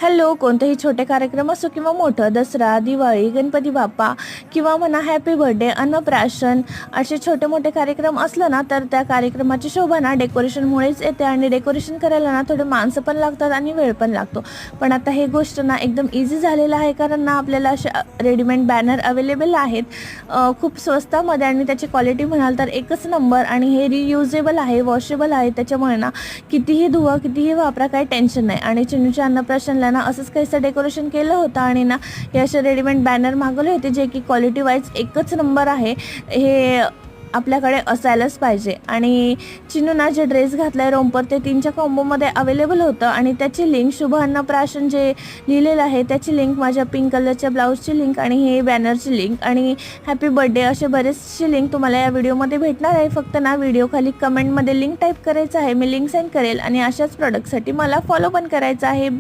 Hello, कोणतेही छोटे कार्यक्रम असो किंवा मोठं, दसरा, दिवाळी, गणपती बाप्पा किंवा म्हणा हॅपी बर्थडे, अन्नप्राशन असे छोटे मोठे कार्यक्रम असलं ना, तर त्या कार्यक्रमाची शोभा ना डेकोरेशनमुळेच येते. आणि डेकोरेशन करायला ना थोडे माणसं पण लागतात आणि वेळ पण लागतो. पण आता हे गोष्ट ना एकदम इझी झालेलं आहे, कारण ना आपल्याला असे रेडीमेड बॅनर अवेलेबल आहेत खूप स्वस्तामध्ये, आणि त्याची क्वालिटी म्हणाल तर एकच नंबर. आणि हे रियुजेबल आहे, वॉशेबल आहे, त्याच्यामुळे ना कितीही धुवा कितीही वापरा काही टेन्शन नाही. आणि चिन्नूच्या अन्नप्राशनला ना असंच काहीसं डेकोरेशन केलं होतं, आणि ना हे असे रेडीमेड बॅनर मागवले होते, जे की क्वालिटी वाईज एकच नंबर आहे. हे आपल्याकडे असायलाच पाहिजे. आणि चिन्नूना जे ड्रेस घातलाय रोमपर ते 3च्या कॉम्बोमध्ये अवेलेबल होतं, आणि त्याची लिंक शुभ अन्नप्राशन जे लिहिलेलं आहे त्याची लिंक, माझ्या पिंक कलरच्या ब्लाऊजची लिंक, आणि हे बॅनरची लिंक, आणि हॅपी बर्थडे असे बरेचसे लिंक तुम्हाला या व्हिडिओमध्ये भेटणार आहे. फक्त ना व्हिडिओ खाली कमेंटमध्ये लिंक टाईप करायचं आहे, मी लिंक सेंड करेल. आणि अशाच प्रोडक्टसाठी मला फॉलो पण करायचं आहे.